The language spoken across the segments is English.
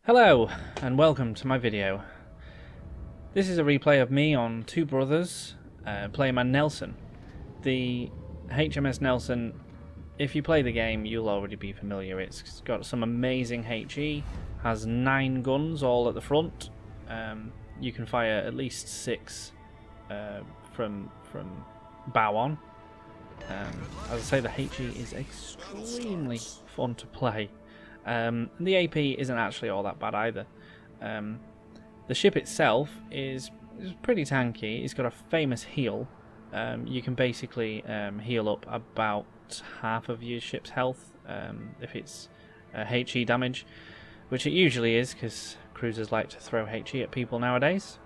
Hello and welcome to my video. This is a replay of me on Two Brothers playing my Nelson. The HMS Nelson, if you play the game you'll already be familiar. It's got some amazing HE, has 9 guns all at the front. You can fire at least 6 from bow on. As I say, the HE is extremely fun to play. The AP isn't actually all that bad either. The ship itself is pretty tanky. It's got a famous heal. You can basically heal up about half of your ship's health if it's HE damage, which it usually is because cruisers like to throw HE at people nowadays.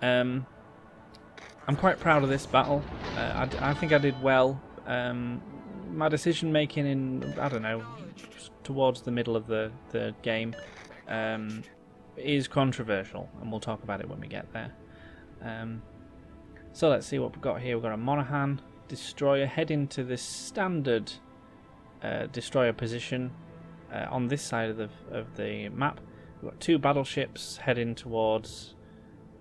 I'm quite proud of this battle. I think I did well. My decision making in, I don't know, towards the middle of the game is controversial, and we'll talk about it when we get there. So let's see what we've got here. We've got a Monaghan destroyer heading to the standard destroyer position on this side of the map. We've got 2 battleships heading towards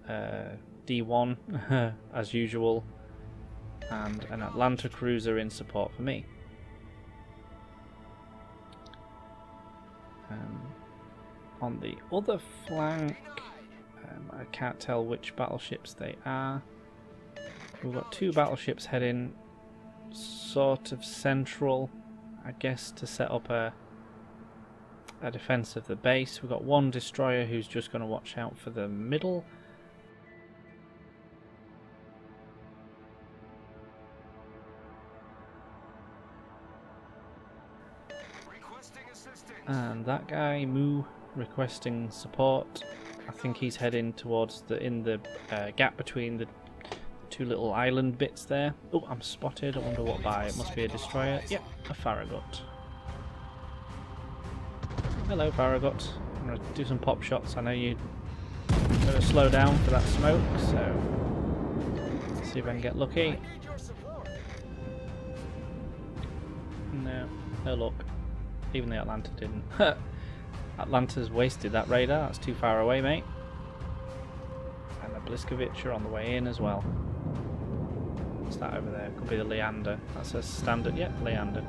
D1 as usual, and an Atlanta cruiser in support for me. On the other flank, I can't tell which battleships they are. We've got 2 battleships heading sort of central, I guess, to set up a defense of the base. We've got 1 destroyer who's just going to watch out for the middle. And that guy, Moo, requesting support. I think he's heading towards the gap between the 2 little island bits there. Oh, I'm spotted. I wonder what by. It must be a destroyer. Yep, a Farragut. Hello, Farragut. I'm going to do some pop shots. I know you're going to slow down for that smoke, so let's see if I can get lucky. No luck. Even the Atlanta didn't. Atlanta's wasted that radar. That's too far away, mate. And the Bliskovich are on the way in as well. What's that over there? Could be the Leander. That's a standard. Yeah, Leander.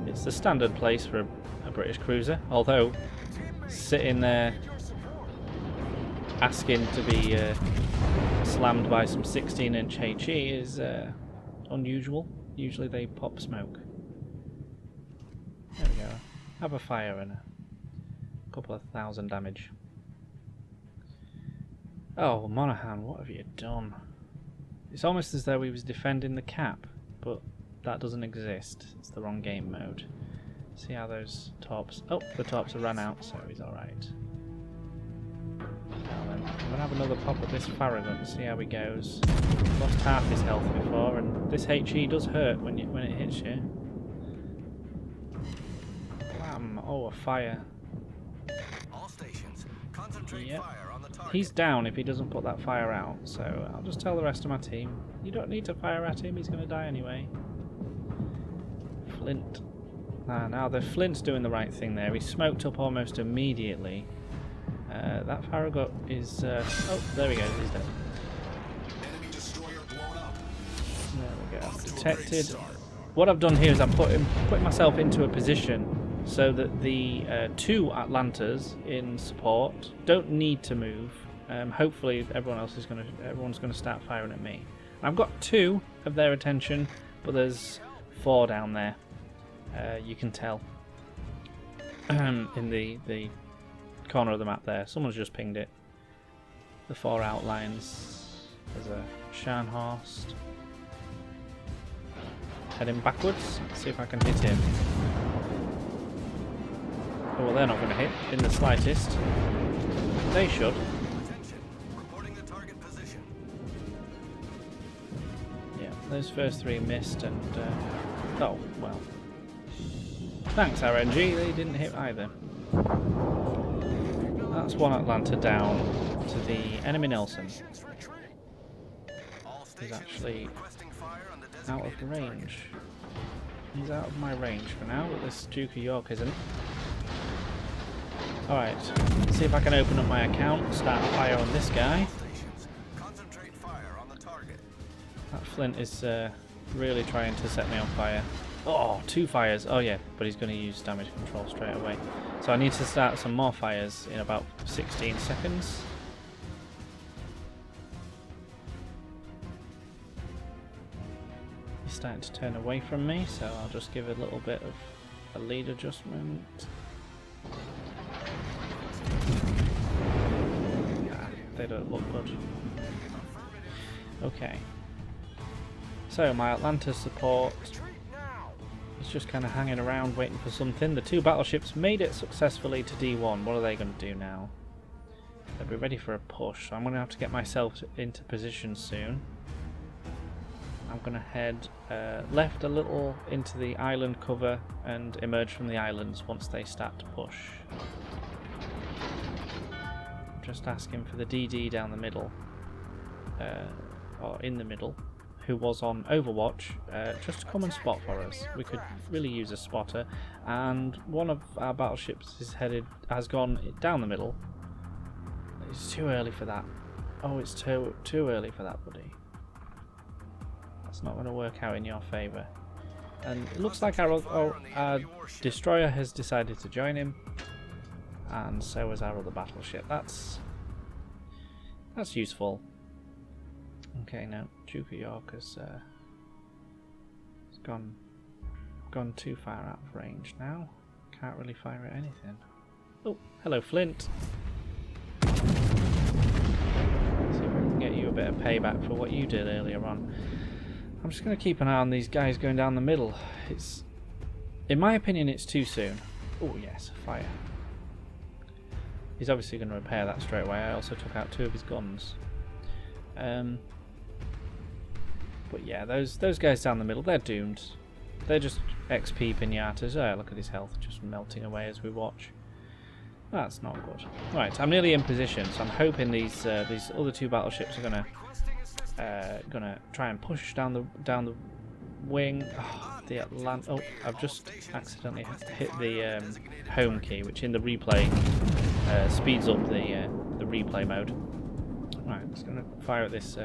It's the standard place for a British cruiser. Although, sitting there asking to be slammed by some 16-inch HE is unusual. Usually they pop smoke. There we go. Have a fire and a couple of 1,000 damage. Oh, Monaghan, what have you done? It's almost as though he was defending the cap, but that doesn't exist. It's the wrong game mode. See how those torps... Oh, the torps have run out, so he's alright. Now then, I'm going to have another pop at this Farragut and see how he goes. Lost half his health before, and this HE does hurt when it hits you. Oh, a fire. All stations, concentrate fire on the target. He's down if he doesn't put that fire out, so I'll just tell the rest of my team, you don't need to fire at him, he's going to die anyway. Flint. Now the Flint's doing the right thing there. He smoked up almost immediately. That Farragut is... oh, there we go, he's dead. Enemy destroyer blown up. There we go, detected. What I've done here is I'm putting myself into a position so that the 2 Atlantas in support don't need to move. Hopefully everyone's going to start firing at me. I've got 2 of their attention, but there's 4 down there. You can tell in the corner of the map there. Someone's just pinged it. The 4 outlines. There's a Scharnhorst heading backwards. Let's see if I can hit him. Oh, well, they're not going to hit in the slightest. They should. Attention, reporting the target position. Yeah, those first 3 missed, and oh well. Thanks, RNG. They didn't hit either. That's 1 Atlanta down to the enemy Nelson. He's actually out of range. He's out of my range for now, but this Duke of York isn't. Alright, let's see if I can open up my account, start a fire on this guy. Concentrate fire on the target. That flint is really trying to set me on fire. Oh, 2 fires. Oh yeah, but he's going to use damage control straight away. So I need to start some more fires in about 16 seconds. He's starting to turn away from me, so I'll just give a little bit of a lead adjustment. They don't look good. Okay. So my Atlanta support is just kind of hanging around waiting for something. The 2 battleships made it successfully to D1. What are they going to do now? They'll be ready for a push. So I'm going to have to get myself into position soon. I'm going to head left a little into the island cover and emerge from the islands once they start to push. Just asking for the DD down the middle, or in the middle, who was on Overwatch, just to come and spot for us. We could really use a spotter, and one of our battleships has gone down the middle. It's too early for that. Oh, it's too early for that, buddy. That's not going to work out in your favour. And it looks like our destroyer has decided to join him. And so is our other battleship. That's useful. Okay, no, Duke of York has gone too far out of range now. Can't really fire at anything. Oh, hello, Flint. Let's see if we can get you a bit of payback for what you did earlier on. I'm just going to keep an eye on these guys going down the middle. In my opinion, it's too soon. Oh yes, fire. He's obviously going to repair that straight away. I also took out 2 of his guns. But yeah, those guys down the middle, they're doomed. They're just XP pinatas. Oh, look at his health just melting away as we watch. That's not good. Right, I'm nearly in position, so I'm hoping these other 2 battleships are gonna try and push down the wing. Oh, the Atlanta. Oh, I've just accidentally hit the home key, which in the replay speeds up the replay mode. Right, I'm just gonna fire at this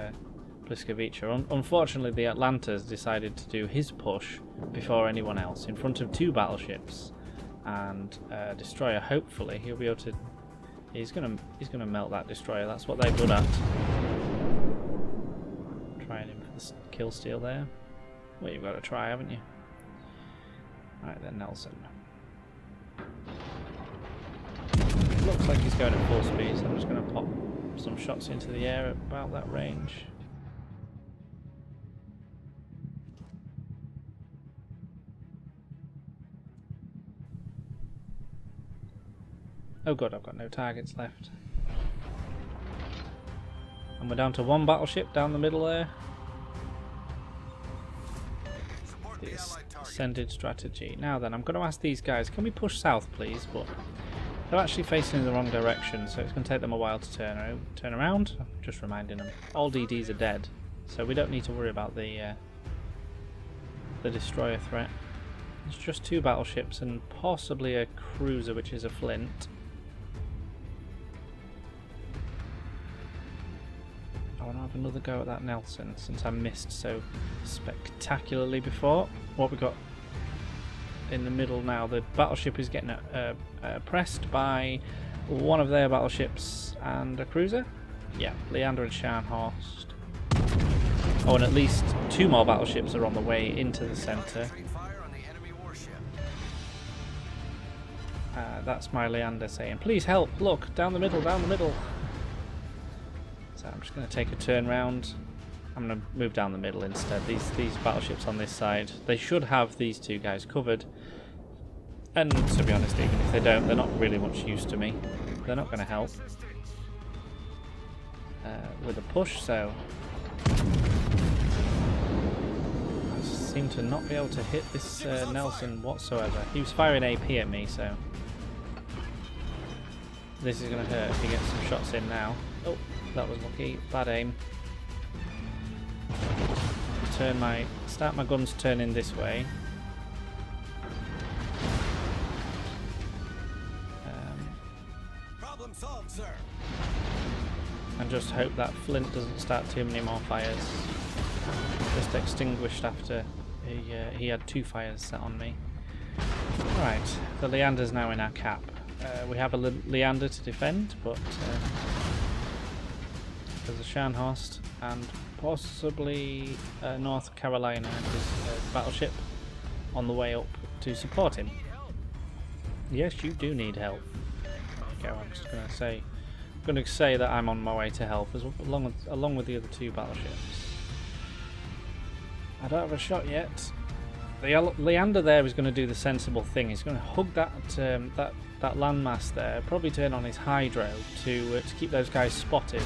Bliskovica. Unfortunately, the Atlanta's decided to do his push before anyone else in front of 2 battleships and destroyer. Hopefully, he'll be able to. He's gonna melt that destroyer. That's what they're good at. Trying him for the kill steal there. Well, you've got to try, haven't you? Right then, Nelson. Looks like he's going at full speed, so I'm just going to pop some shots into the air at about that range. Oh god, I've got no targets left. And we're down to 1 battleship down the middle there. The ascended strategy. Now then, I'm going to ask these guys, can we push south please? But they're actually facing in the wrong direction, so it's going to take them a while to turn around. Just reminding them, all DDs are dead, so we don't need to worry about the destroyer threat. It's just 2 battleships and possibly a cruiser, which is a Flint. I want to have another go at that Nelson, since I missed so spectacularly before. What we got in the middle now, the battleship is getting pressed by 1 of their battleships and a cruiser. Yeah, Leander and Scharnhorst. Oh, and at least 2 more battleships are on the way into the centre. That's my Leander saying, please help, look, down the middle, down the middle. So I'm just going to take a turn round. I'm going to move down the middle instead. These battleships on this side, they should have these 2 guys covered. And to be honest, even if they don't, they're not really much use to me. They're not going to help with a push, so I seem to not be able to hit this Nelson whatsoever. He was firing AP at me, so this is going to hurt if he gets some shots in now. Oh, that was lucky. Bad aim. Start my guns turning this way. Problem solved, sir. And just hope that Flint doesn't start too many more fires. Just extinguished after he had 2 fires set on me. Alright, the Leander's now in our cap. We have a Leander to defend, but there's a Scharnhorst and possibly North Carolina, his battleship, on the way up to support him. Yes, you do need help. Okay, I'm just going to say that I'm on my way to help, along with the other 2 battleships. I don't have a shot yet. The Leander there is going to do the sensible thing. He's going to hug that landmass there, probably turn on his hydro to keep those guys spotted.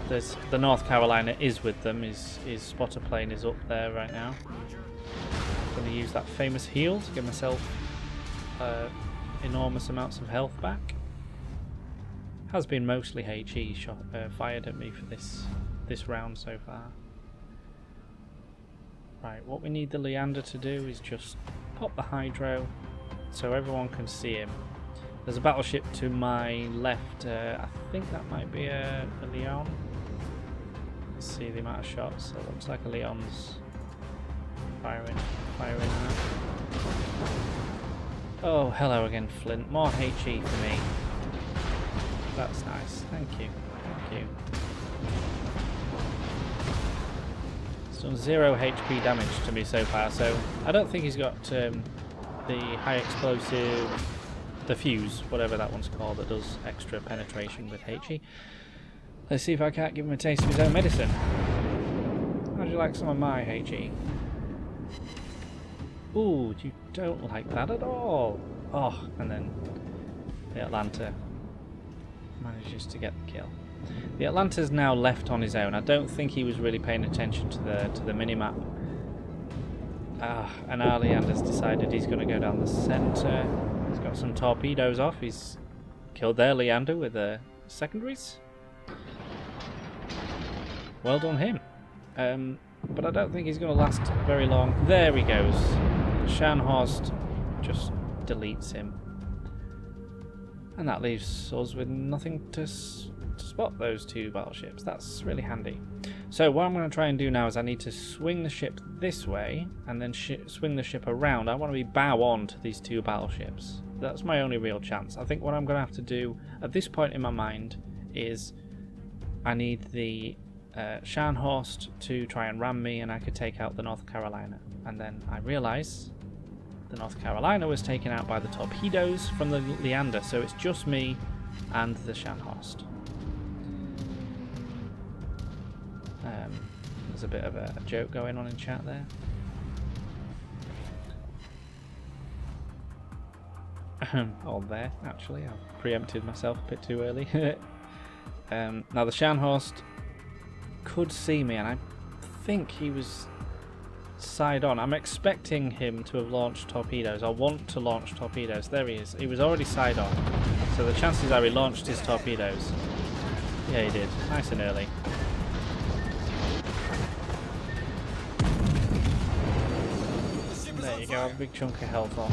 The North Carolina is with them. His spotter plane is up there right now. I'm going to use that famous heal to give myself enormous amounts of health back. Has been mostly HE fired at me for this round so far. Right, what we need the Leander to do is just pop the hydro so everyone can see him. There's a battleship to my left. I think that might be a Leon. Let's see the amount of shots. It looks like a Leon's firing out. Oh, hello again, Flint. More HE for me. That's nice. Thank you. Thank you. It's done 0 HP damage to me so far, so I don't think he's got the high explosive, the fuse, whatever that one's called, that does extra penetration with HE. Let's see if I can't give him a taste of his own medicine. How'd you like some of my HE? Ooh, you don't like that at all. Oh, and then the Atlanta manages to get the kill. The Atlanta's now left on his own. I don't think he was really paying attention to the minimap. And our Leander's decided he's going to go down the centre. He's got some torpedoes off. He's killed their Leander with the secondaries. Well done him. But I don't think he's going to last very long. There he goes. Scharnhorst just deletes him. And that leaves us with nothing to spot those 2 battleships. That's really handy. So what I'm going to try and do now is I need to swing the ship this way and then swing the ship around. I want to be bow on to these 2 battleships. That's my only real chance. I think what I'm going to have to do at this point in my mind is I need the Scharnhorst to try and ram me and I could take out the North Carolina. And then I realise the North Carolina was taken out by the torpedoes from the Leander, so it's just me and the Scharnhorst. There's a bit of a joke going on in chat there. All there, actually. I preempted myself a bit too early. Now the Scharnhorst could see me, and I think he was side on. I'm expecting him to have launched torpedoes. I want to launch torpedoes. There he is. He was already side on. So the chances are he launched his torpedoes. Yeah, he did. Nice and early. There you go, a big chunk of health off.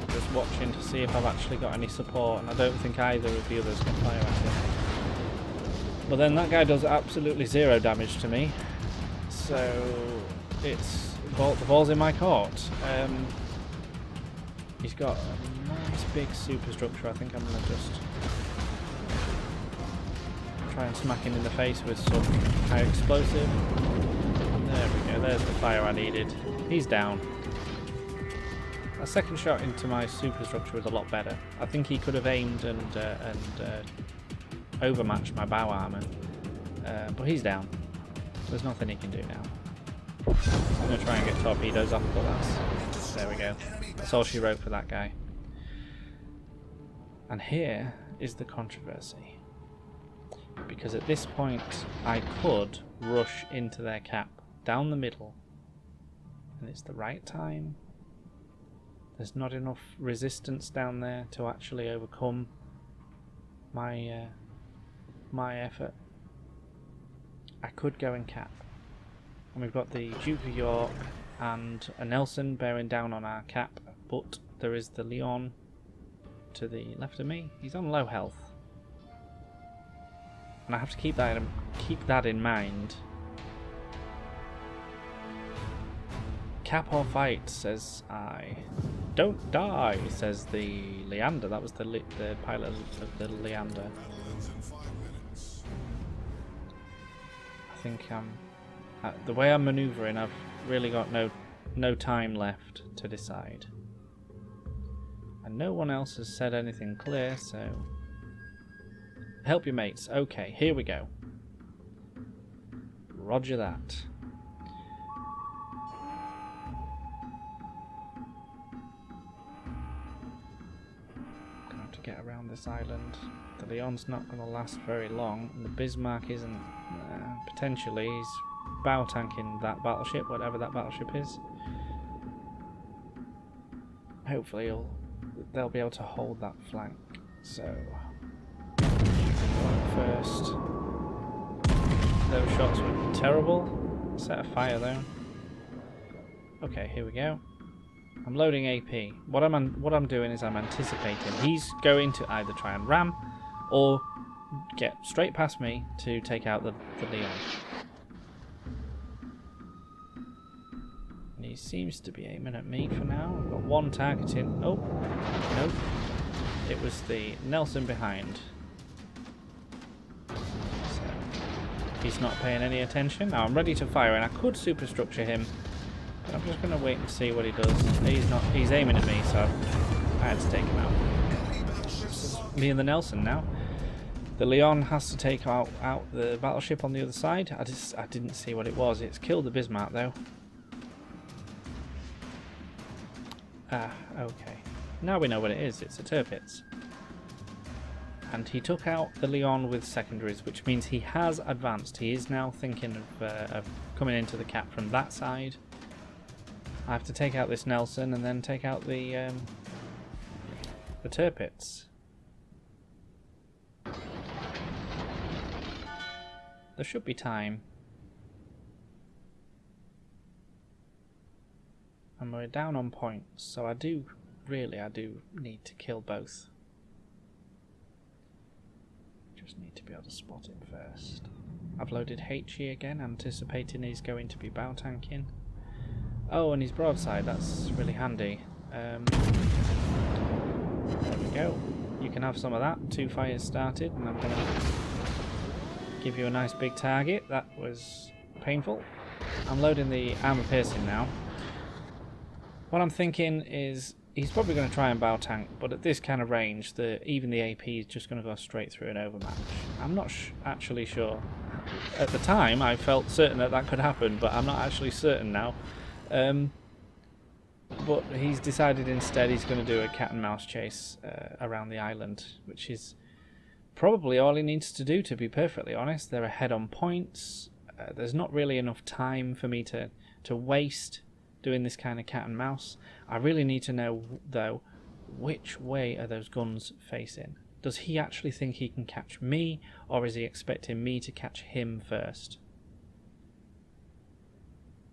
Just watching to see if I've actually got any support, and I don't think either of the others can fire at him. But then that guy does absolutely 0 damage to me, so it's the ball's in my court. He's got a nice big superstructure. I think I'm going to just try and smack him in the face with some high explosive. There we go, there's the fire I needed. He's down. A second shot into my superstructure was a lot better. I think he could have aimed and overmatched my bow armour, but he's down. There's nothing he can do now. I'm going to try and get torpedoes off, but there we go. That's all she wrote for that guy. And here is the controversy. Because at this point I could rush into their cap, down the middle, and it's the right time. There's not enough resistance down there to actually overcome my my effort. I could go and cap. And we've got the Duke of York and a Nelson bearing down on our cap, but there is the Leon to the left of me. He's on low health. And I have to keep that in mind. Cap or fight, says I. Don't die, says the Leander. That was the pilot of the Leander. I think the way I'm manoeuvring, I've really got no time left to decide. And no one else has said anything clear, so help your mates. Okay, here we go. Roger that. Gonna have to get around this island. The Leon's not going to last very long, and the Bismarck isn't. Potentially, he's bow tanking that battleship, whatever that battleship is. Hopefully, they'll be able to hold that flank. So, first, those shots were terrible. Set a fire though. Okay, here we go. I'm loading AP. What I'm doing is I'm anticipating he's going to either try and ram or get straight past me to take out the Leon. And he seems to be aiming at me for now. I've got one targeting. Oh, nope. It was the Nelson behind. So he's not paying any attention. Now I'm ready to fire, and I could superstructure him. But I'm just going to wait and see what he does. He's aiming at me, so I had to take him out. Me and the Nelson now. The Leon has to take out the battleship on the other side. I didn't see what it was. It's killed the Bismarck though. Ah, okay. Now we know what it is. It's a Tirpitz. And he took out the Leon with secondaries, which means he has advanced. He is now thinking of coming into the cap from that side. I have to take out this Nelson and then take out the Tirpitz. There should be time. And we're down on points, so I do need to kill both. Just need to be able to spot him first. I've loaded HE again, anticipating he's going to be bow tanking. Oh, and he's broadside, that's really handy. There we go. You can have some of that. 2 fires started, and I'm going to give you a nice big target. That was painful. I'm loading the armor piercing now. What I'm thinking is he's probably going to try and bow tank, but at this kind of range, even the AP is just going to go straight through an overmatch. I'm not actually sure. At the time, I felt certain that could happen, but I'm not actually certain now. But he's decided instead he's going to do a cat and mouse chase around the island, which is probably all he needs to do, to be perfectly honest. They're ahead on points. There's not really enough time for me to waste doing this kind of cat and mouse. I really need to know, though, which way are those guns facing? Does he actually think he can catch me, or is he expecting me to catch him first?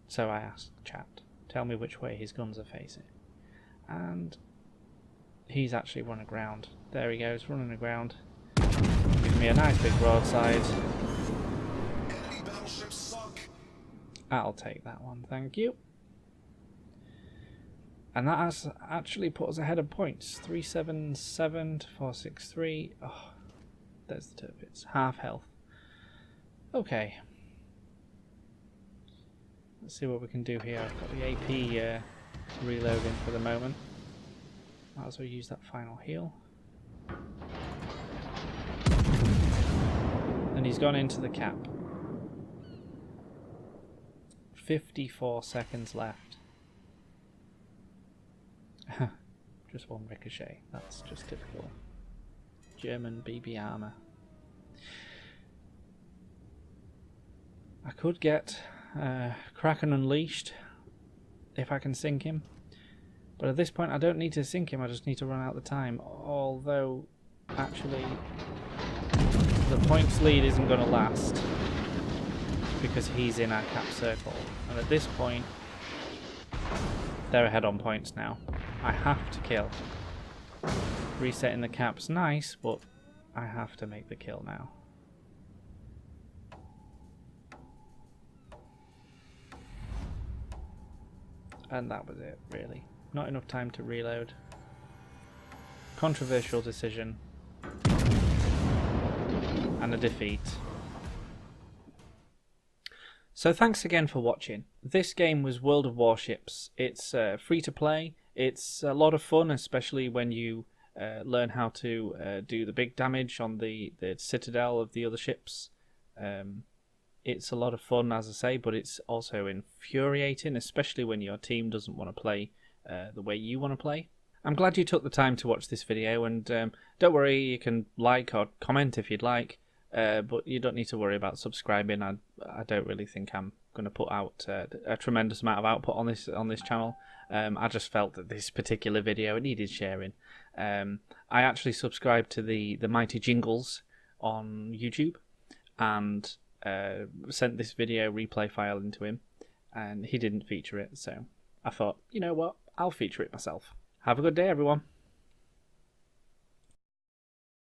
So I asked chat, tell me which way his guns are facing. And he's actually run aground. There he goes, running aground. Gives me a nice big broadside. Enemy battleships sunk. I'll take that one, thank you. And that has actually put us ahead of points. 377 to 463. Oh, there's the Tirpitz. Half health. Okay. Let's see what we can do here. I've got the AP reloading for the moment. Might as well use that final heal. And he's gone into the cap. 54 seconds left. Just one ricochet. That's just typical German BB armor. I could get Kraken Unleashed if I can sink him, but at this point I don't need to sink him, I just need to run out the time. Although actually the points lead isn't going to last because he's in our cap circle, and at this point They're ahead on points now. I have to kill. Resetting the cap's nice, but I have to make the kill now. And that was it, really. Not enough time to reload. Controversial decision. And a defeat. So thanks again for watching. This game was World of Warships. It's free to play. It's a lot of fun, especially when you learn how to do the big damage on the citadel of the other ships. It's a lot of fun, as I say, but it's also infuriating, especially when your team doesn't want to play the way you want to play. I'm glad you took the time to watch this video, and don't worry, you can like or comment if you'd like. But you don't need to worry about subscribing. I don't really think I'm going to put out a tremendous amount of output on this channel. I just felt that this particular video needed sharing. I actually subscribed to the Mighty Jingles on YouTube and sent this video replay file into him, and he didn't feature it. So I thought, you know what, I'll feature it myself. Have a good day, everyone.